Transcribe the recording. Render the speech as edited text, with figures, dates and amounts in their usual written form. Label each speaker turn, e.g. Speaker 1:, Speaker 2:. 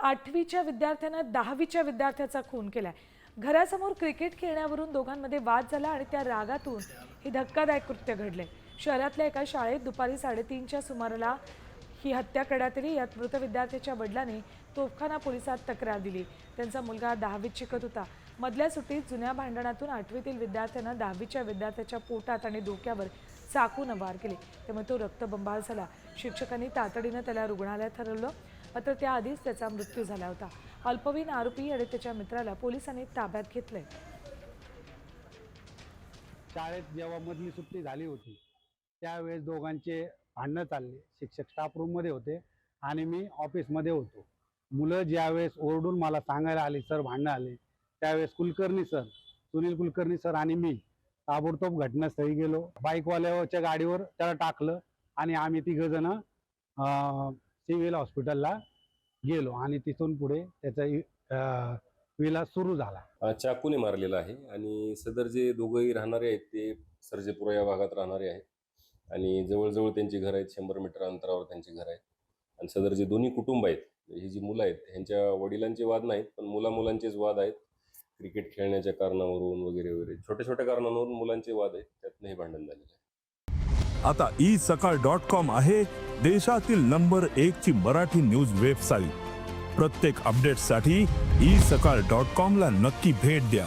Speaker 1: 8वीच्या विद्यार्थ्यानं 10वीच्या विद्यार्थ्याचा खून केलाय। घरासमोर क्रिकेट खेळण्यावरून दोघांमध्ये वाद झाला आणि त्या रागातून हे धक्कादायक कृत्य घडले। शहरातल्या एका शाळेत दुपारी 3:30च्या सुमाराला ही हत्या करण्यात आली। यात मृत विद्यार्थ्याच्या वडिलांनी तोफखाना पोलिसात तक्रार दिली। त्यांचा मुलगा 10वीत शिकत होता। मधल्या सुट्टीत जुन्या भांडणातून 8वीतील विद्यार्थ्यानं 10वीच्या विद्यार्थ्याच्या पोटात आणि डोक्यावर चाकूने वार केले, त्यामुळे तो रक्तबंबाळ झाला। शिक्षकांनी तातडीने त्याला रुग्णालयात हलवलं, मात्र त्याआधीच त्याचा मृत्यू झाला होता। अल्पवयीन आरोपी आणि त्याच्या मित्राला पोलिसांनी ताब्यात घेतलंय।
Speaker 2: शाळेत जेव्हा मधली सुट्टी झाली होती त्यावेळेस दोघांचे भांडणं चालले। शिक्षक स्टाफ रूम मध्ये होते आणि मी ऑफिस मध्ये होतो। मुलं ज्यावेळेस ओरडून मला सांगायला आली सर भांडणं आले, त्यावेळेस कुलकर्णी सर, सुनील कुलकर्णी सर आणि मी ताबडतोब घटनास्थळी गेलो। बाईकवाल्याच्या गाडीवर त्याला टाकलं आणि आम्ही तिघ जण सिव्हिल हॉस्पिटलला गेलो आणि तिथून पुढे त्याचा विलास सुरू झाला।
Speaker 3: चाकूने मारलेला आहे आणि सदर जे दोघंही राहणारे आहेत ते सर्जेपुरा या भागात राहणारे आहेत आणि जवळजवळ त्यांची घर आहेत, 100 मीटर अंतरावर त्यांची घर आहेत। आणि सदर जे दोन्ही कुटुंब आहेत, ही जी मुलं आहेत ह्यांच्या वडिलांचे वाद नाहीत, पण मुलांचेच वाद आहेत। क्रिकेट खेळण्याच्या कारणावरून वगैरे वगैरे छोट्या छोट्या कारणांवरून मुलांचे वाद आहेत, त्यातनं हे भांडण झालेलं आहे।
Speaker 4: आता isakal.com आहे देशातील नंबर 1 ची मराठी न्यूज वेबसाईट। प्रत्येक अपडेटसाठी isakal.com ला नक्की भेट द्या।